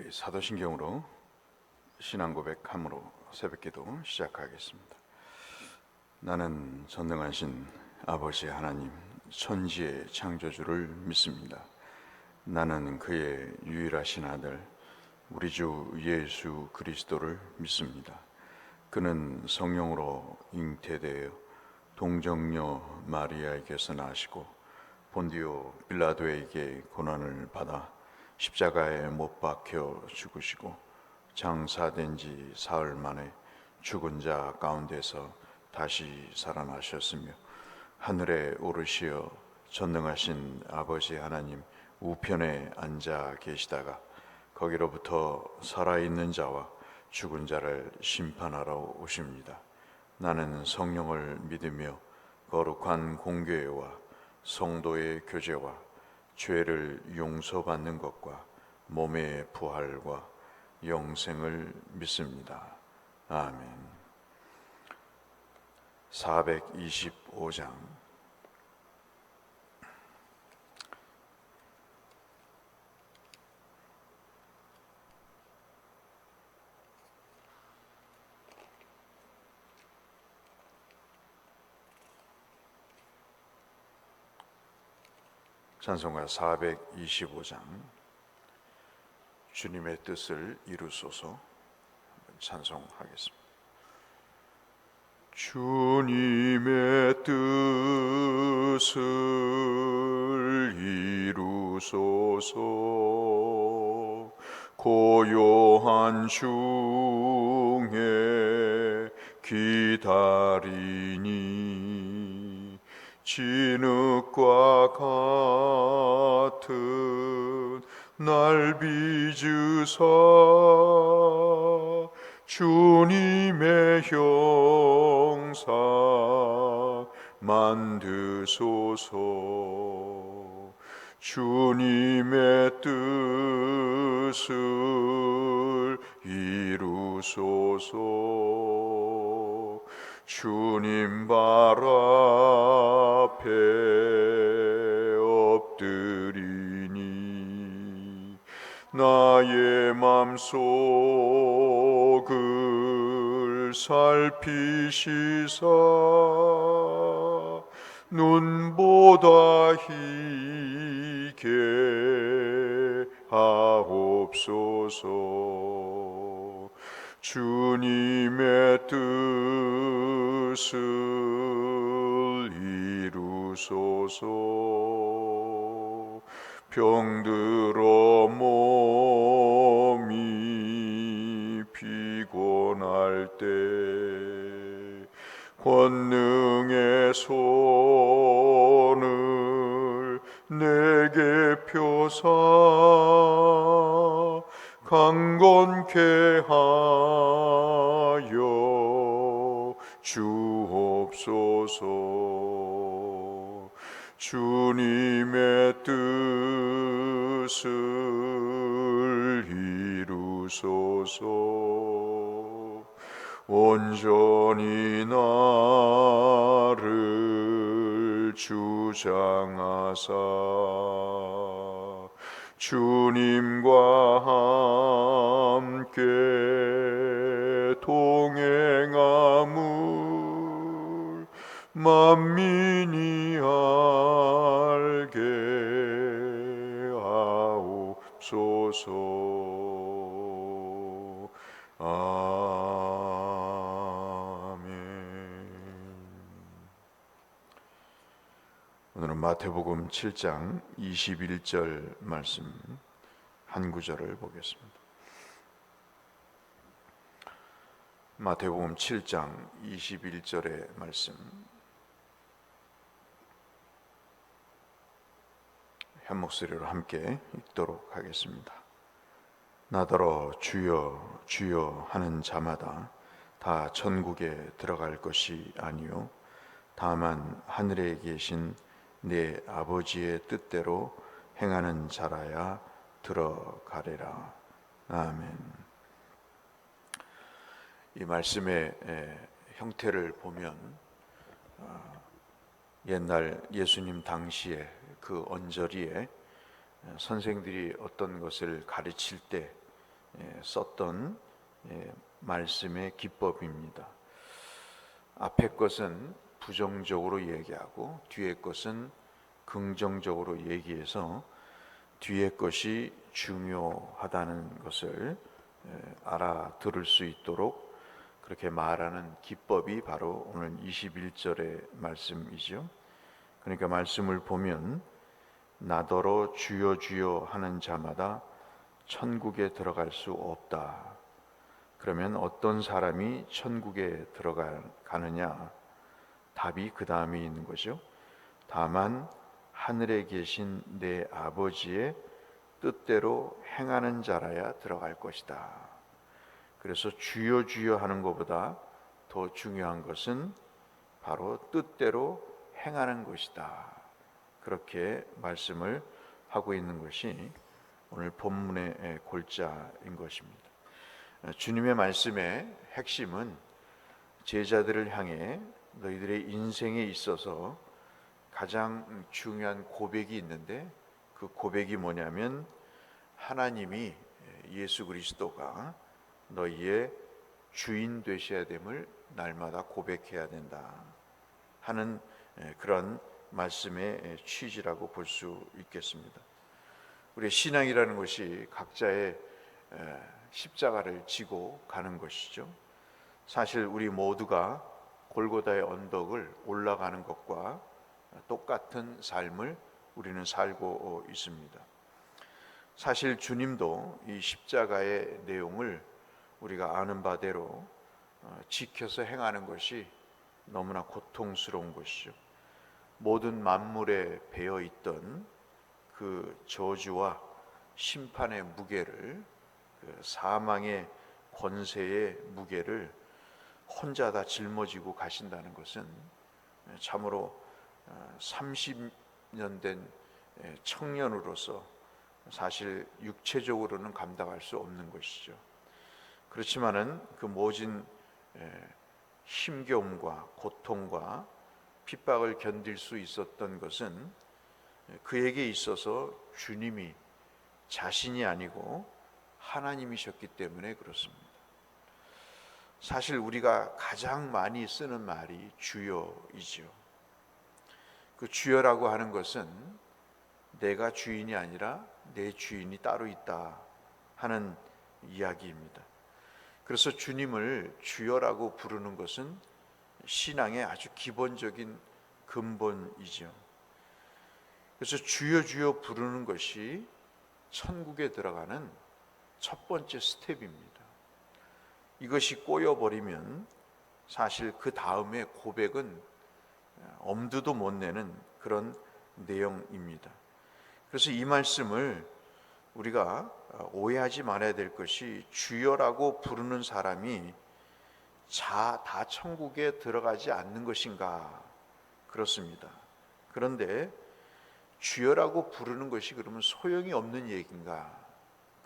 우리 사도신경으로 신앙 고백함으로 새벽기도 시작하겠습니다. 나는 전능하신 아버지 하나님 천지의 창조주를 믿습니다. 나는 그의 유일하신 아들 우리 주 예수 그리스도를 믿습니다. 그는 성령으로 잉태되어 동정녀 마리아에게서 나시고 본디오 빌라도에게 고난을 받아 십자가에 못 박혀 죽으시고 장사된 지 사흘 만에 죽은 자 가운데서 다시 살아나셨으며 하늘에 오르시어 전능하신 아버지 하나님 우편에 앉아 계시다가 거기로부터 살아있는 자와 죽은 자를 심판하러 오십니다. 나는 성령을 믿으며 거룩한 공교회와 성도의 교제와 죄를 용서받는 것과 몸의 부활과 영생을 믿습니다. 아멘. 425장 찬송가 425장 주님의 뜻을 이루소서 찬송하겠습니다. 주님의 뜻을 이루소서 고요한 중에 기다리니 진흙과 같은 날 빚으사 주님의 형상 만드소서. 주님의 뜻을 이루소서. 주님 발 앞에 엎드리니 나의 맘속을 살피시사 눈보다 희게 하옵소서. 주님의 뜻을 이루소서. 병들어 몸이 피곤할 때 권능의 손을 내게 펴사 강건케 하여 주옵소서. 주님의 뜻을 이루소서. 온전히 나를 주장하사 주님과 함께 동행함을 만민이 알게 하옵소서. 아멘. 오늘은 마태복음 7장 21절 말씀 한 구절을 보겠습니다. 마태복음 7장 21절의 말씀 한 목소리로 함께 읽도록 하겠습니다. 나더러 주여 주여 하는 자마다 다 천국에 들어갈 것이 아니요 다만 하늘에 계신 내 아버지의 뜻대로 행하는 자라야 들어가리라. 아멘. 이 말씀의 형태를 보면 옛날 예수님 당시에 그 언저리에 선생들이 어떤 것을 가르칠 때 썼던 말씀의 기법입니다. 앞에 것은 부정적으로 얘기하고 뒤에 것은 긍정적으로 얘기해서 뒤에 것이 중요하다는 것을 알아들을 수 있도록 그렇게 말하는 기법이 바로 오늘 21절의 말씀이죠. 그러니까 말씀을 보면 나더러 주여 주여 하는 자마다 천국에 들어갈 수 없다. 그러면 어떤 사람이 천국에 들어가느냐? 답이 그 다음에 있는 거죠. 다만 하늘에 계신 내 아버지의 뜻대로 행하는 자라야 들어갈 것이다. 그래서 주여 주여 하는 것보다 더 중요한 것은 바로 뜻대로 행하는 것이다. 그렇게 말씀을 하고 있는 것이 오늘 본문의 골자인 것입니다. 주님의 말씀의 핵심은 제자들을 향해 너희들의 인생에 있어서 가장 중요한 고백이 있는데 그 고백이 뭐냐면 하나님이 예수 그리스도가 너희의 주인 되셔야 됨을 날마다 고백해야 된다 하는 그런 말씀의 취지라고 볼 수 있겠습니다. 우리의 신앙이라는 것이 각자의 십자가를 지고 가는 것이죠. 사실 우리 모두가 골고다의 언덕을 올라가는 것과 똑같은 삶을 우리는 살고 있습니다. 사실 주님도 이 십자가의 내용을 우리가 아는 바대로 지켜서 행하는 것이 너무나 고통스러운 것이죠. 모든 만물에 배어 있던 그 저주와 심판의 무게를, 그 사망의 권세의 무게를 혼자 다 짊어지고 가신다는 것은 참으로 30년 된 청년으로서 사실 육체적으로는 감당할 수 없는 것이죠. 그렇지만은 그 모진 힘겨움과 고통과 핍박을 견딜 수 있었던 것은 그에게 있어서 주님이 자신이 아니고 하나님이셨기 때문에 그렇습니다. 사실 우리가 가장 많이 쓰는 말이 주여이죠. 그 주여라고 하는 것은 내가 주인이 아니라 내 주인이 따로 있다 하는 이야기입니다. 그래서 주님을 주여라고 부르는 것은 신앙의 아주 기본적인 근본이죠. 그래서 주여 주여 부르는 것이 천국에 들어가는 첫 번째 스텝입니다. 이것이 꼬여버리면 사실 그 다음에 고백은 엄두도 못 내는 그런 내용입니다. 그래서 이 말씀을 우리가 오해하지 말아야 될 것이 주여라고 부르는 사람이 다 천국에 들어가지 않는 것인가? 그렇습니다. 그런데 주여라고 부르는 것이 그러면 소용이 없는 얘기인가?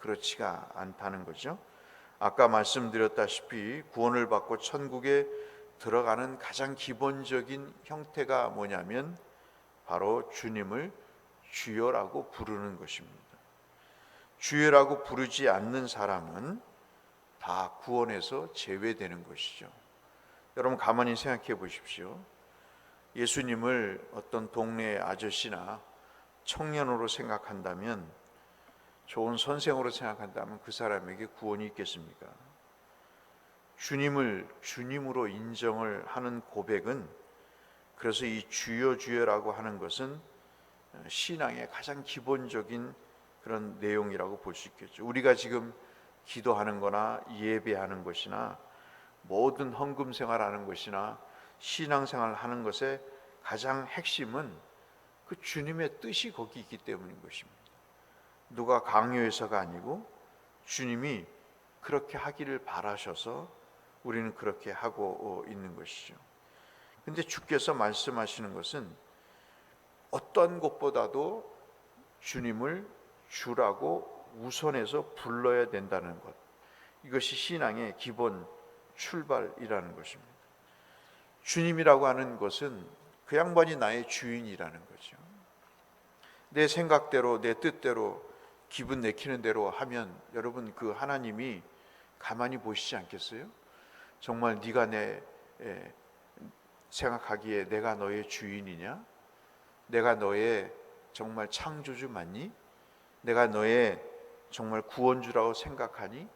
그렇지가 않다는 거죠. 아까 말씀드렸다시피 구원을 받고 천국에 들어가는 가장 기본적인 형태가 뭐냐면 바로 주님을 주여라고 부르는 것입니다. 주여라고 부르지 않는 사람은 다 구원에서 제외되는 것이죠. 여러분 가만히 생각해 보십시오. 예수님을 어떤 동네 아저씨나 청년으로 생각한다면, 좋은 선생으로 생각한다면 그 사람에게 구원이 있겠습니까? 주님을 주님으로 인정을 하는 고백은, 그래서 이 주여 주여라고 하는 것은 신앙의 가장 기본적인 그런 내용이라고 볼 수 있겠죠. 우리가 지금 기도하는 거나 예배하는 것이나 모든 헌금 생활하는 것이나 신앙생활 하는 것의 가장 핵심은 그 주님의 뜻이 거기 있기 때문인 것입니다. 누가 강요해서가 아니고 주님이 그렇게 하기를 바라셔서 우리는 그렇게 하고 있는 것이죠. 근데 주께서 말씀하시는 것은 어떤 것보다도 주님을 주라고 우선해서 불러야 된다는 것, 이것이 신앙의 기본 출발이라는 것입니다. 주님이라고 하는 것은 그 양반이 나의 주인이라는 거죠. 내 생각대로 내 뜻대로 기분 내키는 대로 하면 여러분 그 하나님이 가만히 보시지 않겠어요? 정말 네가 생각하기에 내가 너의 주인이냐? 내가 너의 정말 창조주 맞니? 내가 너의 정말 구원주라고 생각하니?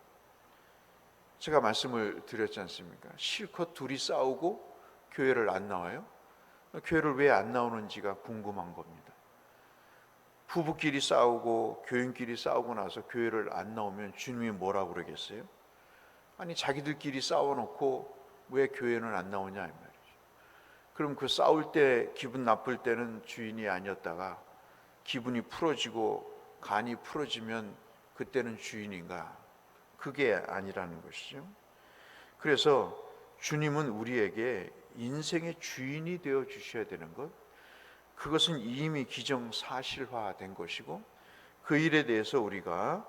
제가 말씀을 드렸지 않습니까? 실컷 둘이 싸우고 교회를 안 나와요? 교회를 왜 안 나오는지가 궁금한 겁니다. 부부끼리 싸우고 교인끼리 싸우고 나서 교회를 안 나오면 주님이 뭐라고 그러겠어요? 아니 자기들끼리 싸워놓고 왜 교회는 안 나오냐 이 말이죠. 그럼 그 싸울 때 기분 나쁠 때는 주인이 아니었다가 기분이 풀어지고 간이 풀어지면 그때는 주인인가? 그게 아니라는 것이죠. 그래서 주님은 우리에게 인생의 주인이 되어 주셔야 되는 것, 그것은 이미 기정사실화된 것이고 그 일에 대해서 우리가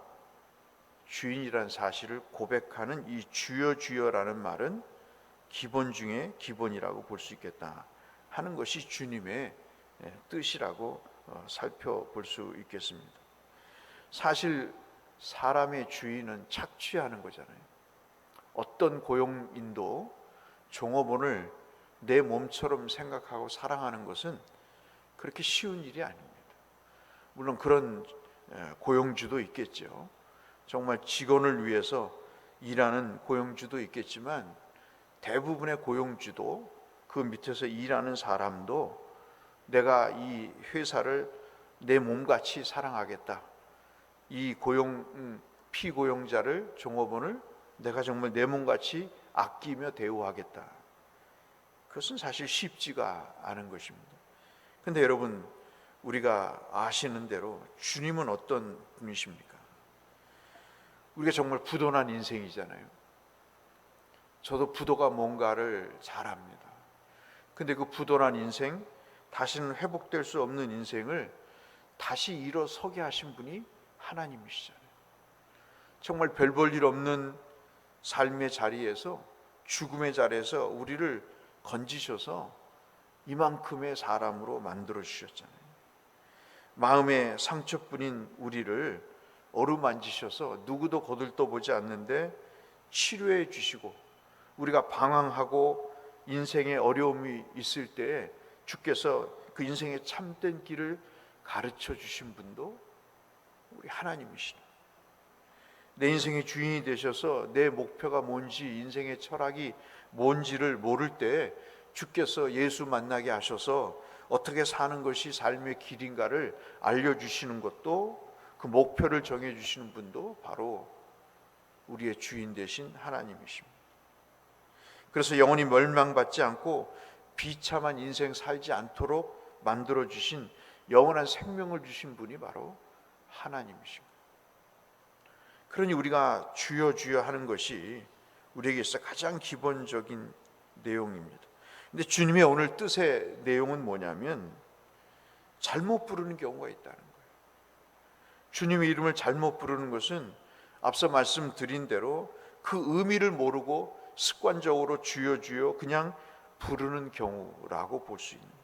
주인이라는 사실을 고백하는 이 주여 주여라는 말은 기본 중에 기본이라고 볼 수 있겠다 하는 것이 주님의 뜻이라고 살펴볼 수 있겠습니다. 사실 사람의 주인은 착취하는 거잖아요. 어떤 고용인도 종업원을 내 몸처럼 생각하고 사랑하는 것은 그렇게 쉬운 일이 아닙니다. 물론 그런 고용주도 있겠죠. 정말 직원을 위해서 일하는 고용주도 있겠지만 대부분의 고용주도 그 밑에서 일하는 사람도 내가 이 회사를 내 몸같이 사랑하겠다. 이 피고용자를 종업원을 내가 정말 내 몸같이 아끼며 대우하겠다. 그것은 사실 쉽지가 않은 것입니다. 근데 여러분, 우리가 아시는 대로 주님은 어떤 분이십니까? 우리가 정말 부도난 인생이잖아요. 저도 부도가 뭔가를 잘 압니다. 근데 그 부도난 인생, 다시는 회복될 수 없는 인생을 다시 일어서게 하신 분이 하나님이시잖아요. 정말 별 볼 일 없는 삶의 자리에서, 죽음의 자리에서 우리를 건지셔서 이만큼의 사람으로 만들어 주셨잖아요. 마음의 상처뿐인 우리를 어루만지셔서 누구도 거들떠보지 않는데 치료해 주시고, 우리가 방황하고 인생에 어려움이 있을 때 주께서 그 인생의 참된 길을 가르쳐 주신 분도 우리 하나님이시다. 내 인생의 주인이 되셔서 내 목표가 뭔지, 인생의 철학이 뭔지를 모를 때 주께서 예수 만나게 하셔서 어떻게 사는 것이 삶의 길인가를 알려주시는 것도, 그 목표를 정해주시는 분도 바로 우리의 주인 되신 하나님이십니다. 그래서 영원히 멸망받지 않고 비참한 인생 살지 않도록 만들어주신, 영원한 생명을 주신 분이 바로 하나님이십니다. 그러니 우리가 주여 주여 하는 것이 우리에게 있어 가장 기본적인 내용입니다. 근데 주님의 오늘 뜻의 내용은 뭐냐면 잘못 부르는 경우가 있다는 거예요. 주님의 이름을 잘못 부르는 것은 앞서 말씀드린 대로 그 의미를 모르고 습관적으로 주여 주여 그냥 부르는 경우라고 볼 수 있는 거죠.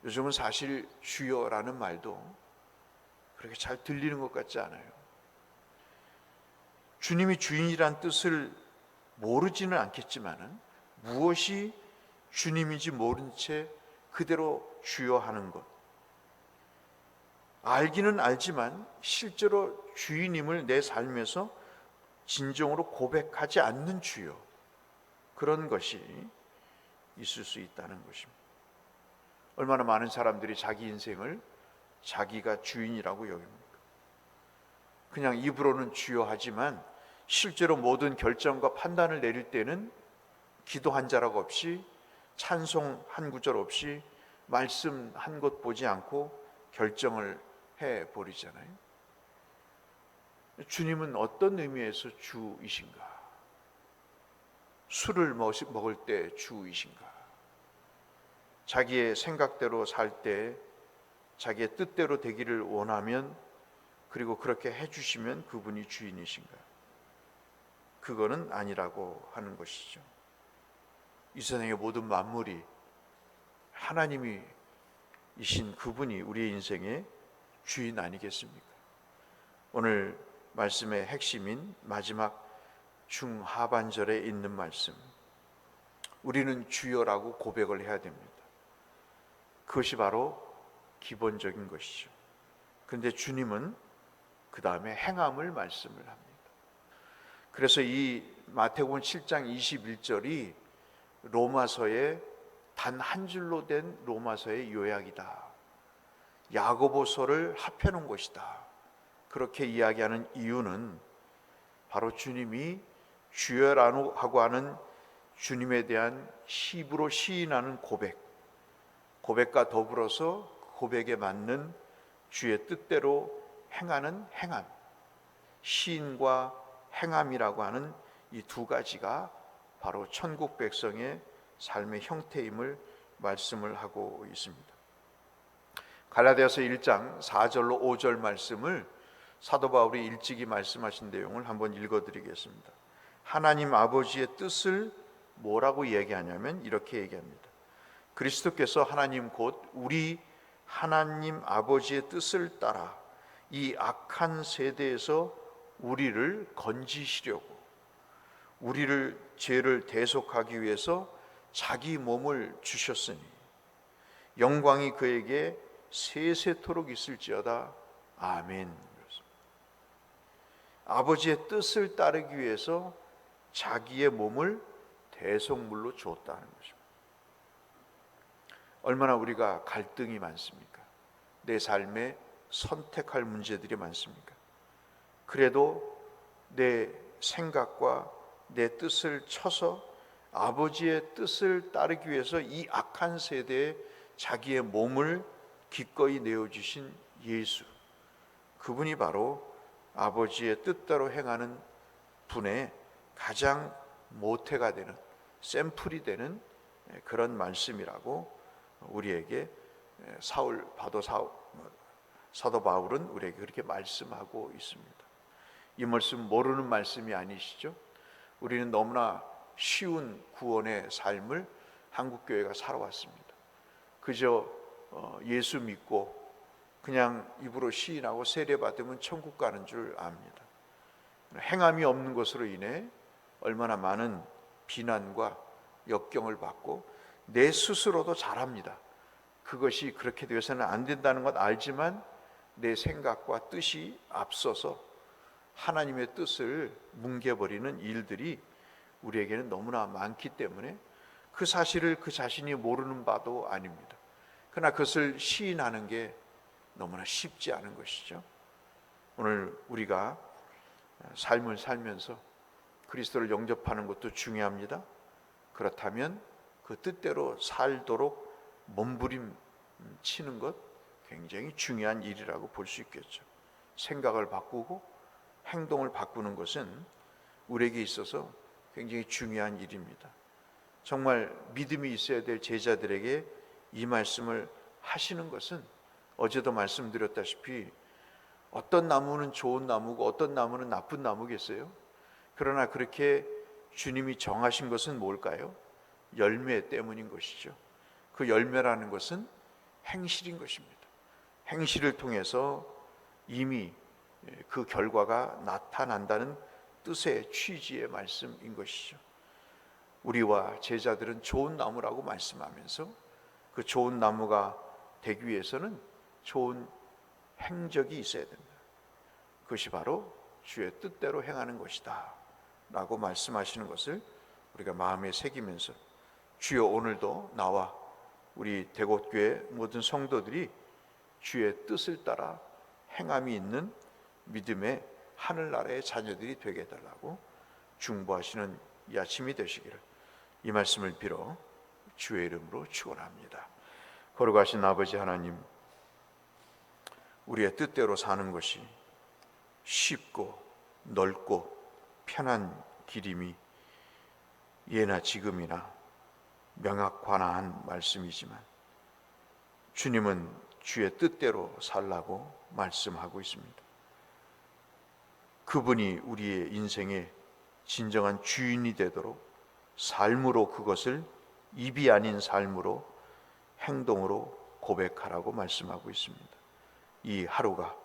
요즘은 사실 주여라는 말도 그렇게 잘 들리는 것 같지 않아요. 주님이 주인이란 뜻을 모르지는 않겠지만은 무엇이 주님인지 모른 채 그대로 주여하는 것, 알기는 알지만 실제로 주인임을 내 삶에서 진정으로 고백하지 않는 주여, 그런 것이 있을 수 있다는 것입니다. 얼마나 많은 사람들이 자기 인생을 자기가 주인이라고 여깁니까? 그냥 입으로는 주여하지만 실제로 모든 결정과 판단을 내릴 때는 기도 한 자락 없이, 찬송 한 구절 없이, 말씀 한 것 보지 않고 결정을 해버리잖아요. 주님은 어떤 의미에서 주이신가? 술을 먹을 때 주이신가? 자기의 생각대로 살 때 자기의 뜻대로 되기를 원하면, 그리고 그렇게 해주시면 그분이 주인이신가? 그거는 아니라고 하는 것이죠. 이 세상의 모든 만물이 하나님이신 그분이 우리의 인생의 주인 아니겠습니까? 오늘 말씀의 핵심인 마지막 중하반절에 있는 말씀, 우리는 주여라고 고백을 해야 됩니다. 그것이 바로 기본적인 것이죠. 그런데 주님은 그 다음에 행함을 말씀을 합니다. 그래서 이 마태복음 7장 21절이 로마서의 단 한 줄로 된 로마서의 요약이다. 야고보서를 합해놓은 것이다. 그렇게 이야기하는 이유는 바로 주님이 주여라고 하는 주님에 대한 힘으로 시인하는 고백과 더불어서 고백에 맞는 주의 뜻대로 행하는 행함, 시인과 행함이라고 하는 이 두 가지가 바로 천국 백성의 삶의 형태임을 말씀을 하고 있습니다. 갈라디아서 1장 4절로 5절 말씀을 사도 바울이 일찍이 말씀하신 내용을 한번 읽어드리겠습니다. 하나님 아버지의 뜻을 뭐라고 얘기하냐면 이렇게 얘기합니다. 그리스도께서 하나님 곧 우리 하나님 아버지의 뜻을 따라 이 악한 세대에서 우리를 건지시려고, 우리를 죄를 대속하기 위해서 자기 몸을 주셨으니 영광이 그에게 세세토록 있을지어다. 아멘. 아버지의 뜻을 따르기 위해서 자기의 몸을 대속물로 주었다는 것입니다. 얼마나 우리가 갈등이 많습니까? 내 삶에 선택할 문제들이 많습니까? 그래도 내 생각과 내 뜻을 쳐서 아버지의 뜻을 따르기 위해서 이 악한 세대에 자기의 몸을 기꺼이 내어주신 예수, 그분이 바로 아버지의 뜻대로 행하는 분의 가장 모태가 되는, 샘플이 되는 그런 말씀이라고 우리에게 사도 바울은 우리에게 그렇게 말씀하고 있습니다. 이 말씀 모르는 말씀이 아니시죠? 우리는 너무나 쉬운 구원의 삶을 한국교회가 살아왔습니다. 그저 예수 믿고 그냥 입으로 시인하고 세례받으면 천국 가는 줄 압니다. 행함이 없는 것으로 인해 얼마나 많은 비난과 역경을 받고 내 스스로도 잘합니다. 그것이 그렇게 되어서는 안 된다는 것 알지만 내 생각과 뜻이 앞서서 하나님의 뜻을 뭉개버리는 일들이 우리에게는 너무나 많기 때문에 그 사실을 그 자신이 모르는 바도 아닙니다. 그러나 그것을 시인하는 게 너무나 쉽지 않은 것이죠. 오늘 우리가 삶을 살면서 그리스도를 영접하는 것도 중요합니다. 그렇다면 그 뜻대로 살도록 몸부림치는 것 굉장히 중요한 일이라고 볼 수 있겠죠. 생각을 바꾸고 행동을 바꾸는 것은 우리에게 있어서 굉장히 중요한 일입니다. 정말 믿음이 있어야 될 제자들에게 이 말씀을 하시는 것은 어제도 말씀드렸다시피 어떤 나무는 좋은 나무고 어떤 나무는 나쁜 나무겠어요? 그러나 그렇게 주님이 정하신 것은 뭘까요? 열매 때문인 것이죠. 그 열매라는 것은 행실인 것입니다. 행실을 통해서 이미 그 결과가 나타난다는 뜻의 취지의 말씀인 것이죠. 우리와 제자들은 좋은 나무라고 말씀하면서 그 좋은 나무가 되기 위해서는 좋은 행적이 있어야 된다. 그것이 바로 주의 뜻대로 행하는 것이다 라고 말씀하시는 것을 우리가 마음에 새기면서 주여 오늘도 나와 우리 대곳교회 모든 성도들이 주의 뜻을 따라 행함이 있는 믿음의 하늘나라의 자녀들이 되게 해달라고 중보하시는 이 아침이 되시기를 이 말씀을 빌어 주의 이름으로 축원합니다. 거룩하신 아버지 하나님, 우리의 뜻대로 사는 것이 쉽고 넓고 편한 길임이 예나 지금이나 명확관한 말씀이지만 주님은 주의 뜻대로 살라고 말씀하고 있습니다. 그분이 우리의 인생의 진정한 주인이 되도록 삶으로 그것을 입이 아닌 삶으로 행동으로 고백하라고 말씀하고 있습니다. 이 하루가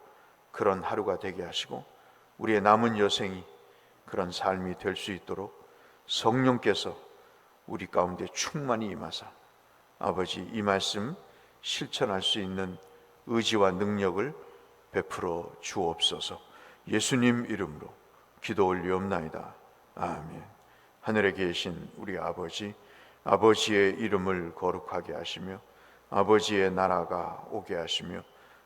그런 하루가 되게 하시고 우리의 남은 여생이 그런 삶이 될 수 있도록 성령께서 우리 가운데 충만히 임하사 아버지 이 말씀 실천할 수 있는 의지와 능력을 베풀어 주옵소서. 예수님 이름으로 기도 올리옵나이다. 아멘. 하늘에 계신 우리 아버지, 아버지의 이름을 거룩하게 하시며 아버지의 나라가 오게 하시며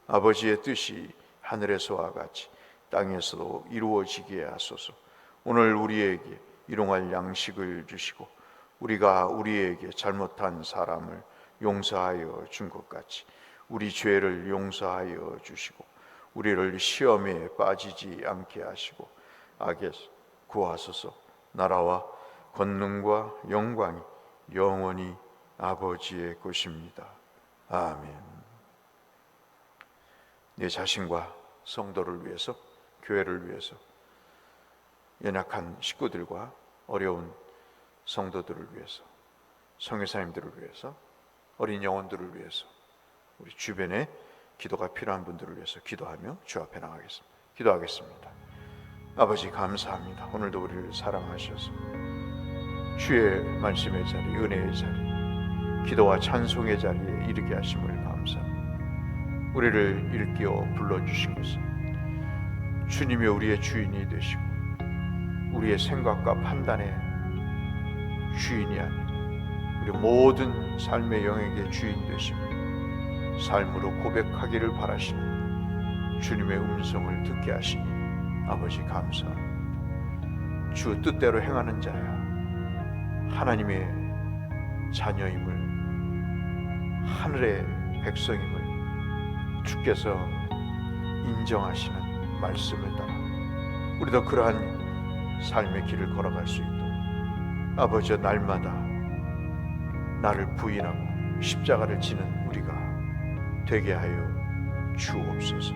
아버지의 뜻이 하늘에서와 같이 땅에서도 이루어지게 하소서. 오늘 우리에게 일용할 양식을 주시고 우리가 우리에게 잘못한 사람을 용서하여 준 것 같이 우리 죄를 용서하여 주시고 우리를 시험에 빠지지 않게 하시고 악에서 구하소서. 나라와 권능과 영광이 영원히 아버지의 것입니다. 아멘. 내 자신과 성도를 위해서, 교회를 위해서, 연약한 식구들과 어려운 성도들을 위해서, 선교사님들을 위해서, 어린 영혼들을 위해서, 우리 주변에 기도가 필요한 분들을 위해서 기도하며 주 앞에 나가겠습니다. 기도하겠습니다. 아버지 감사합니다. 오늘도 우리를 사랑하셔서 주의 말씀의 자리, 은혜의 자리, 기도와 찬송의 자리에 이르게 하심을 감사합니다. 우리를 일깨워 불러주신 것은 주님이 우리의 주인이 되시고 우리의 생각과 판단의 주인이 아닌 우리 모든 삶의 영역의 주인 되시며 삶으로 고백하기를 바라시는 주님의 음성을 듣게 하시니 아버지 감사합니다. 주 뜻대로 행하는 자야 하나님의 자녀임을, 하늘의 백성임을 주께서 인정하시는 말씀을 따라 우리도 그러한 삶의 길을 걸어갈 수 있도록 아버지 날마다 나를 부인하고 십자가를 지는 우리가 되게 하여 주옵소서.